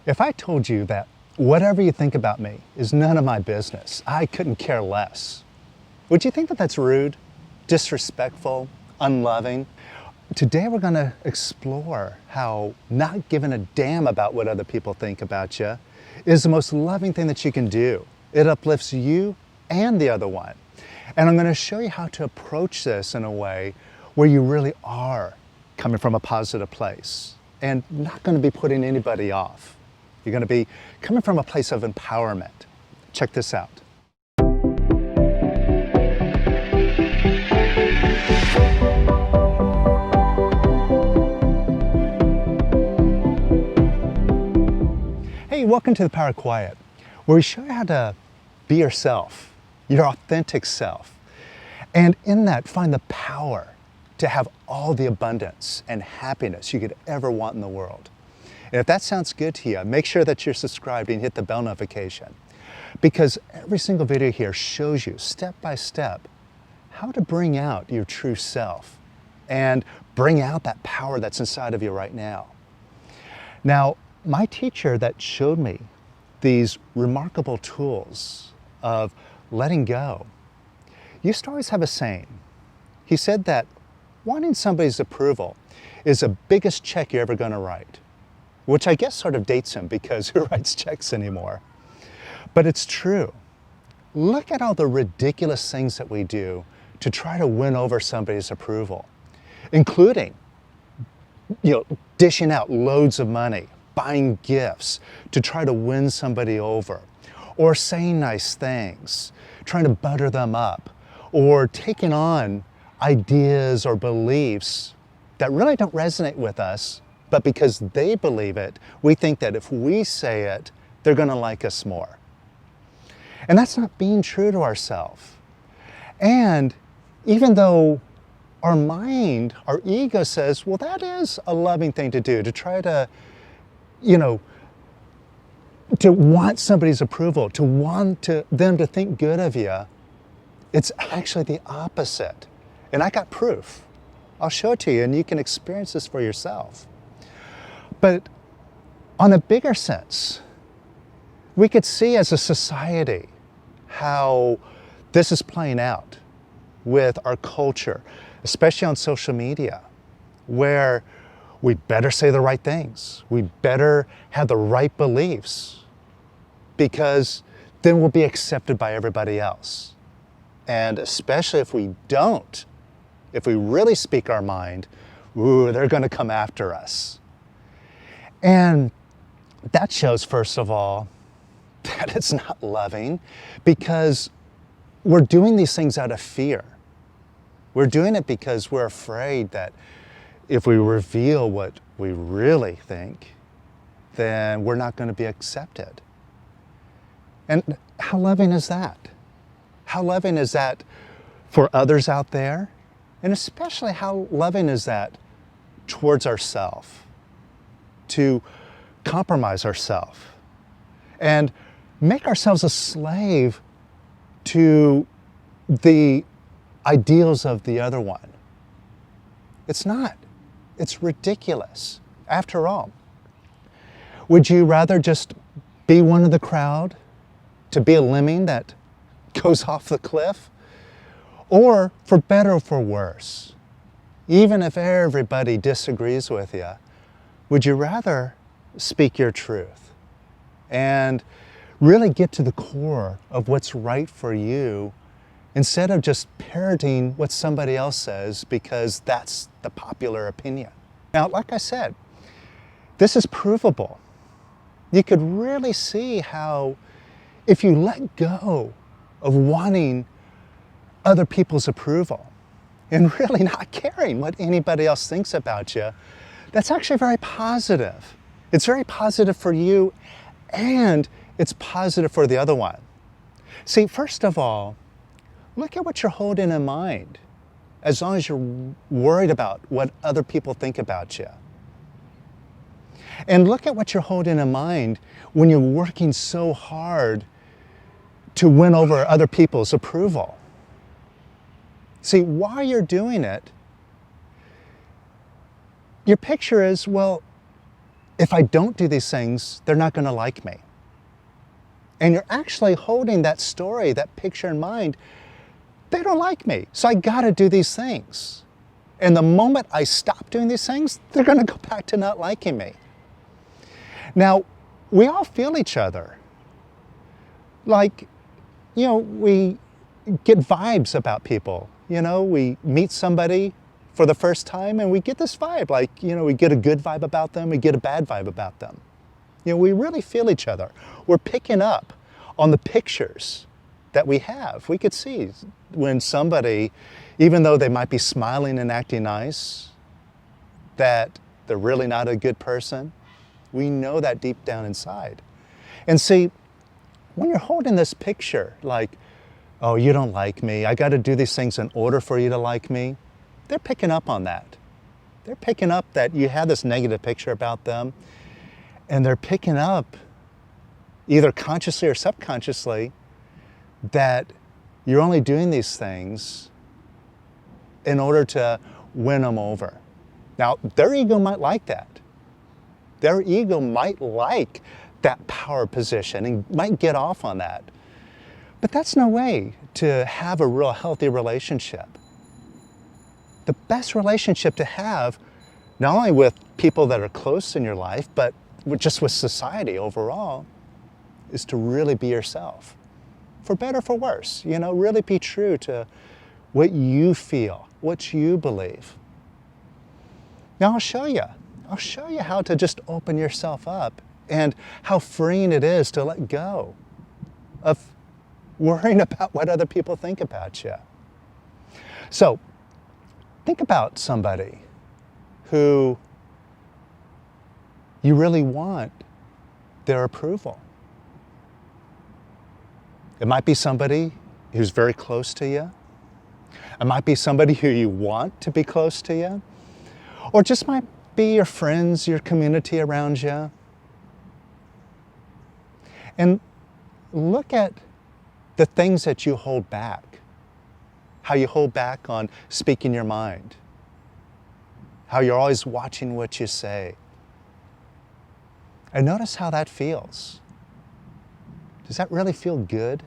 If I told you that whatever you think about me is none of my business, I couldn't care less, would you think that that's rude, disrespectful, unloving? Today we're going to explore how not giving a damn about what other people think about you is the most loving thing that you can do. It uplifts you and the other one. And I'm going to show you how to approach this in a way where you really are coming from a positive place and not going to be putting anybody off. You're going to be coming from a place of empowerment. Check this out. Hey, welcome to The Power of Quiet, where we show you how to be yourself, your authentic self, and in that find the power to have all the abundance and happiness you could ever want in the world. And if that sounds good to you, make sure that you're subscribed and hit the bell notification, because every single video here shows you step by step how to bring out your true self and bring out that power that's inside of you right now. Now, my teacher that showed me these remarkable tools of letting go used to always have a saying. He said that wanting somebody's approval is the biggest check you're ever going to write, which I guess sort of dates him because who writes checks anymore? But it's true. Look at all the ridiculous things that we do to try to win over somebody's approval, including, dishing out loads of money, buying gifts to try to win somebody over, or saying nice things, trying to butter them up, or taking on ideas or beliefs that really don't resonate with us, but because they believe it, we think that if we say it, they're going to like us more. And that's not being true to ourselves. And even though our mind, our ego says, well, that is a loving thing to do, to try to, to want somebody's approval, to want them to think good of you, it's actually the opposite. And I got proof. I'll show it to you and you can experience this for yourself. But on a bigger sense, we could see as a society how this is playing out with our culture, especially on social media, where we better say the right things. We better have the right beliefs because then we'll be accepted by everybody else. And especially if we don't, if we really speak our mind, they're going to come after us. And that shows, first of all, that it's not loving because we're doing these things out of fear. We're doing it because we're afraid that if we reveal what we really think, then we're not going to be accepted. And how loving is that? How loving is that for others out there? And especially how loving is that towards ourselves? To compromise ourselves and make ourselves a slave to the ideals of the other one. It's not. It's ridiculous. After all, would you rather just be one of the crowd, to be a lemming that goes off the cliff? Or for better or for worse, even if everybody disagrees with you, would you rather speak your truth and really get to the core of what's right for you instead of just parroting what somebody else says because that's the popular opinion? Now, like I said, this is provable. You could really see how if you let go of wanting other people's approval and really not caring what anybody else thinks about you, that's actually very positive. It's very positive for you and it's positive for the other one. See, first of all, look at what you're holding in mind as long as you're worried about what other people think about you. And look at what you're holding in mind when you're working so hard to win over other people's approval. See, while you're doing it, your picture is, well, if I don't do these things, they're not going to like me. And you're actually holding that story, that picture in mind. They don't like me, so I got to do these things. And the moment I stop doing these things, they're going to go back to not liking me. Now, we all feel each other. Like, we get vibes about people. We meet somebody for the first time and we get this vibe. Like, we get a good vibe about them, we get a bad vibe about them. We really feel each other. We're picking up on the pictures that we have. We could see when somebody, even though they might be smiling and acting nice, that they're really not a good person. We know that deep down inside. And see, when you're holding this picture, like, oh, you don't like me, I got to do these things in order for you to like me, they're picking up on that. They're picking up that you have this negative picture about them, and they're picking up, either consciously or subconsciously, that you're only doing these things in order to win them over. Now, their ego might like that. Their ego might like that power position and might get off on that. But that's no way to have a real healthy relationship. The best relationship to have, not only with people that are close in your life, but just with society overall, is to really be yourself. For better, for worse. Really be true to what you feel, what you believe. Now I'll show you. I'll show you how to just open yourself up and how freeing it is to let go of worrying about what other people think about you. So, think about somebody who you really want their approval. It might be somebody who's very close to you. It might be somebody who you want to be close to you. Or just might be your friends, your community around you. And look at the things that you hold back. How you hold back on speaking your mind. How you're always watching what you say. And notice how that feels. Does that really feel good?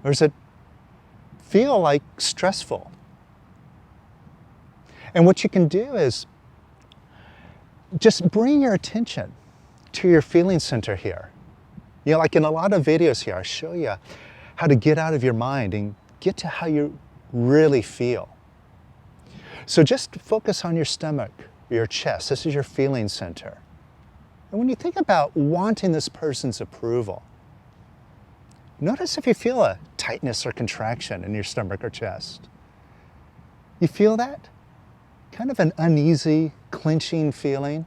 Or does it feel like stressful? And what you can do is just bring your attention to your feeling center here. Like in a lot of videos here, I show you how to get out of your mind and get to how you really feel. So just focus on your stomach, your chest. This is your feeling center. And when you think about wanting this person's approval, notice if you feel a tightness or contraction in your stomach or chest. You feel that? Kind of an uneasy, clenching feeling.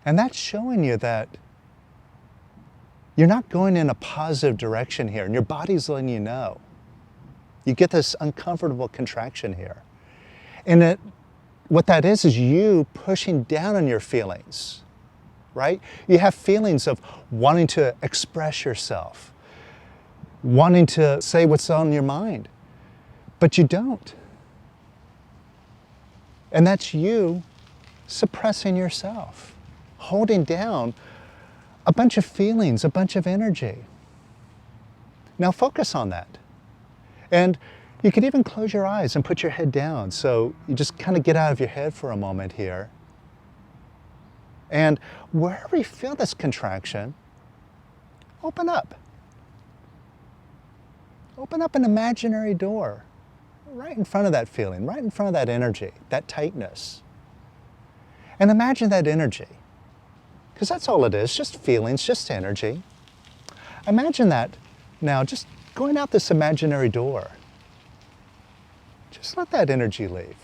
And that's showing you that you're not going in a positive direction here, and your body's letting you know. You get this uncomfortable contraction here. And what that is you pushing down on your feelings, right? You have feelings of wanting to express yourself, wanting to say what's on your mind, but you don't. And that's you suppressing yourself, holding down a bunch of feelings, a bunch of energy. Now focus on that. And you could even close your eyes and put your head down, so you just kind of get out of your head for a moment here. And wherever you feel this contraction, open up. Open up an imaginary door right in front of that feeling, right in front of that energy, that tightness. And imagine that energy, because that's all it is, just feelings, just energy. Imagine that now, just going out this imaginary door. Just let that energy leave.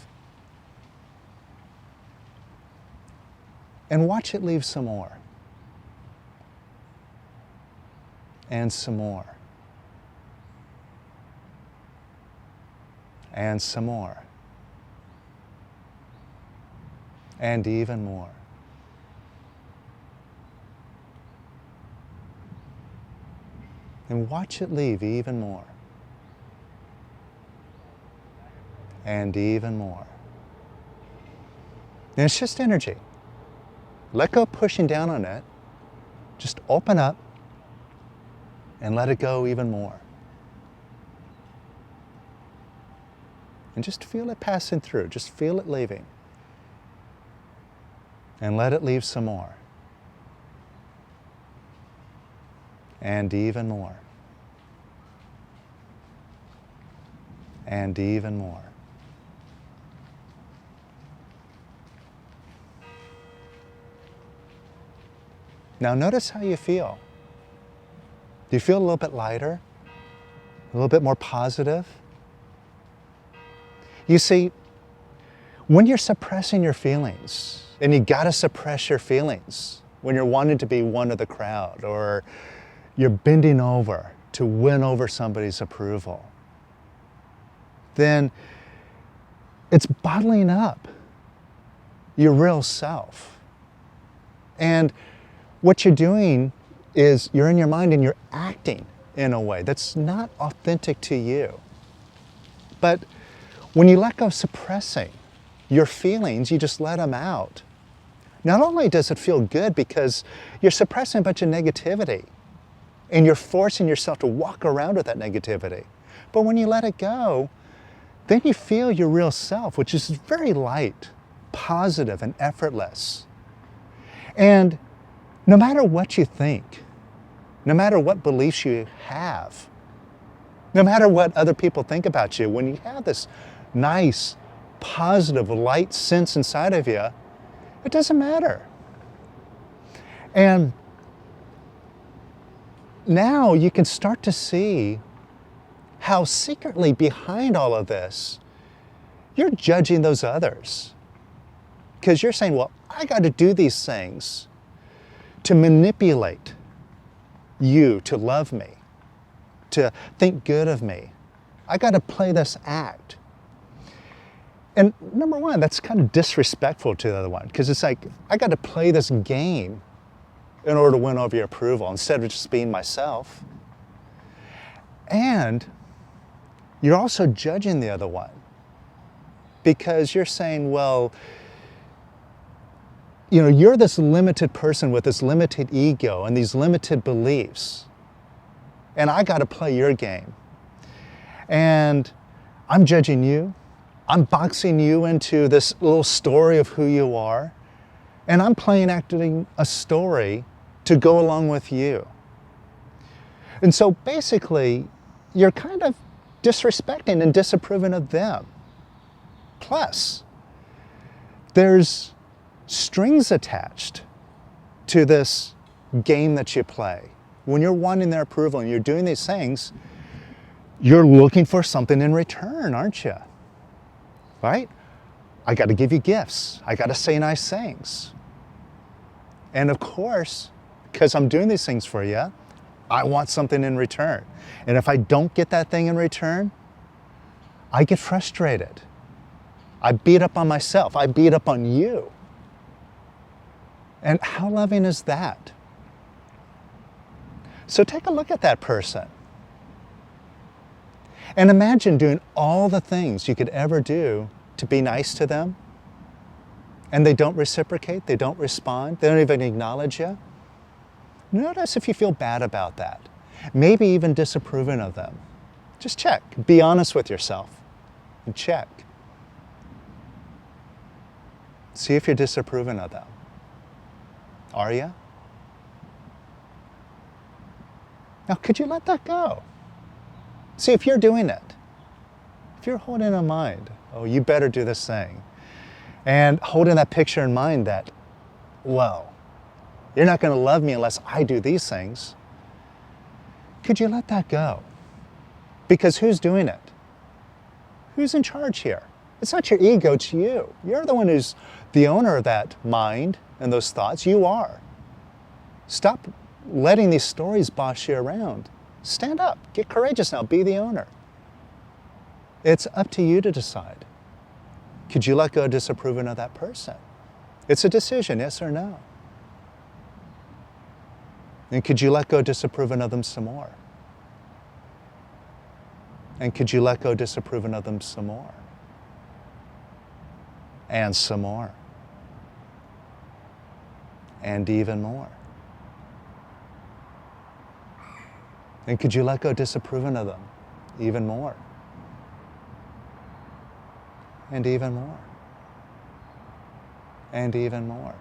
And watch it leave some more. And some more. And some more. And even more. And watch it leave even more. And even more. And it's just energy. Let go of pushing down on it. Just open up and let it go even more. And just feel it passing through. Just feel it leaving. And let it leave some more. And even more. And even more. Now notice how you feel. Do you feel a little bit lighter? A little bit more positive? You see, when you're suppressing your feelings, and you gotta suppress your feelings when you're wanting to be one of the crowd, or you're bending over to win over somebody's approval, then it's bottling up your real self. And what you're doing is you're in your mind and you're acting in a way that's not authentic to you. But when you let go of suppressing your feelings, you just let them out. Not only does it feel good because you're suppressing a bunch of negativity and you're forcing yourself to walk around with that negativity, but when you let it go, then you feel your real self, which is very light, positive, and effortless. And no matter what you think, no matter what beliefs you have, no matter what other people think about you, when you have this nice, positive, light sense inside of you, it doesn't matter. And now you can start to see how secretly behind all of this, you're judging those others. Because you're saying, well, I got to do these things to manipulate you to love me, to think good of me. I got to play this act. And number one, that's kind of disrespectful to the other one, because it's like, I got to play this game in order to win over your approval instead of just being myself. And you're also judging the other one, because you're saying, well, you know, you're this limited person with this limited ego and these limited beliefs, and I got to play your game. And I'm judging you. I'm boxing you into this little story of who you are, and I'm acting a story to go along with you. And so basically, you're kind of disrespecting and disapproving of them. Plus, there's strings attached to this game that you play. When you're wanting their approval and you're doing these things, you're looking for something in return, aren't you? Right? I got to give you gifts. I got to say nice things. And of course, because I'm doing these things for you, I want something in return. And if I don't get that thing in return, I get frustrated. I beat up on myself. I beat up on you. And how loving is that? So take a look at that person. And imagine doing all the things you could ever do to be nice to them, and they don't reciprocate, they don't respond, they don't even acknowledge you. Notice if you feel bad about that. Maybe even disapproving of them. Just check. Be honest with yourself and check. See if you're disapproving of them. Are you? Now, could you let that go? See, if you're doing it, if you're holding in mind, oh, you better do this thing, and holding that picture in mind that, well, you're not going to love me unless I do these things, could you let that go? Because who's doing it? Who's in charge here? It's not your ego, it's you. You're the one who's the owner of that mind and those thoughts. You are. Stop letting these stories boss you around. Stand up. Get courageous now. Be the owner. It's up to you to decide. Could you let go of disapproving of that person? It's a decision, yes or no. And could you let go of disapproving of them some more? And could you let go of disapproving of them some more? And some more. and even more. And could you let go disapproving of them even more? And even more. And even more.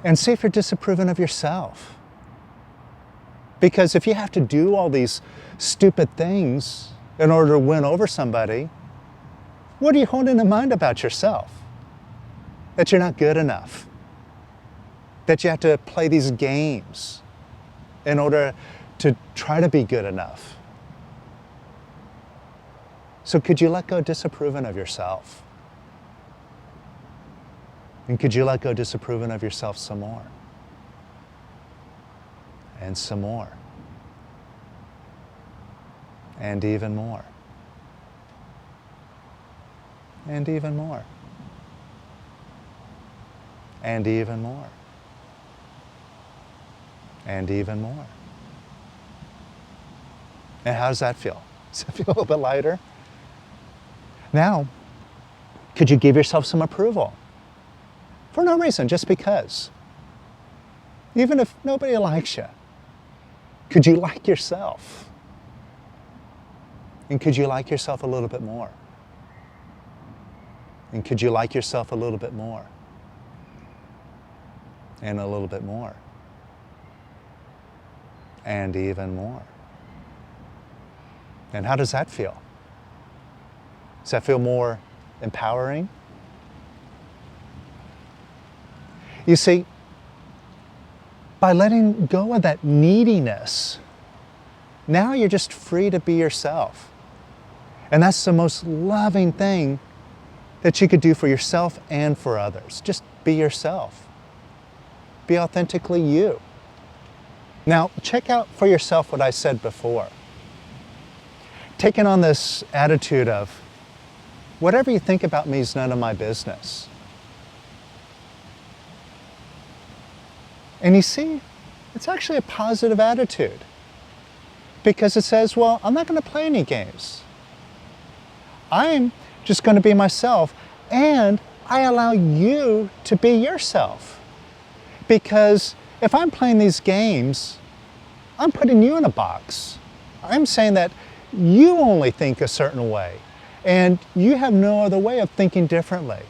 And see if you're disapproving of yourself. Because if you have to do all these stupid things in order to win over somebody, what are you holding in mind about yourself? That you're not good enough. That you have to play these games in order to try to be good enough. So could you let go disapproving of yourself? And could you let go disapproving of yourself some more? And some more. And even more. And even more. And even more. And even more. And how does that feel? Does that feel a little bit lighter? Now, could you give yourself some approval? For no reason, just because. Even if nobody likes you. Could you like yourself? And could you like yourself a little bit more? And could you like yourself a little bit more? And a little bit more. And even more. And how does that feel? Does that feel more empowering? You see, by letting go of that neediness, now you're just free to be yourself. And that's the most loving thing that you could do for yourself and for others. Just be yourself. Be authentically you. Now, check out for yourself what I said before. Taking on this attitude of, whatever you think about me is none of my business. And you see, it's actually a positive attitude. Because it says, well, I'm not going to play any games. I'm just going to be myself, and I allow you to be yourself. Because if I'm playing these games, I'm putting you in a box. I'm saying that you only think a certain way, and you have no other way of thinking differently.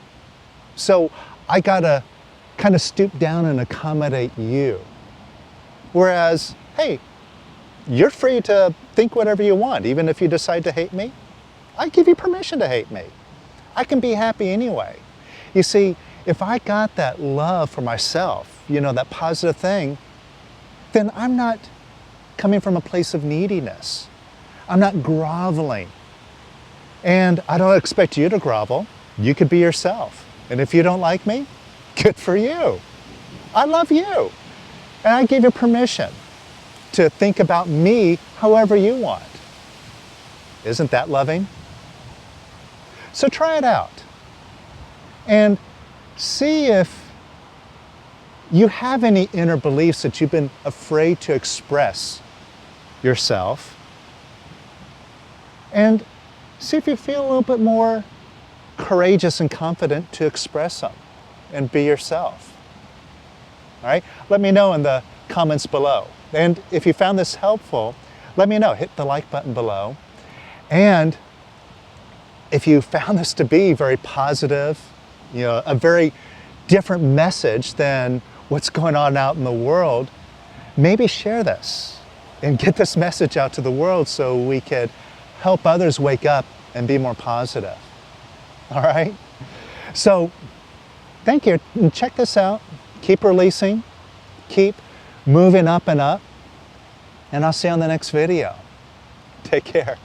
So I gotta kind of stoop down and accommodate you. Whereas, hey, you're free to think whatever you want, even if you decide to hate me. I give you permission to hate me. I can be happy anyway. You see, if I got that love for myself, that positive thing, then I'm not coming from a place of neediness. I'm not groveling. And I don't expect you to grovel. You could be yourself. And if you don't like me, good for you. I love you. And I give you permission to think about me however you want. Isn't that loving? So try it out. And see if you have any inner beliefs that you've been afraid to express yourself. And see if you feel a little bit more courageous and confident to express them and be yourself. All right? Let me know in the comments below. And if you found this helpful, let me know. Hit the like button below. And if you found this to be very positive, a very different message than what's going on out in the world, maybe share this and get this message out to the world so we could help others wake up and be more positive. All right? So, thank you. And check this out. Keep releasing. Keep moving up and up. And I'll see you on the next video. Take care.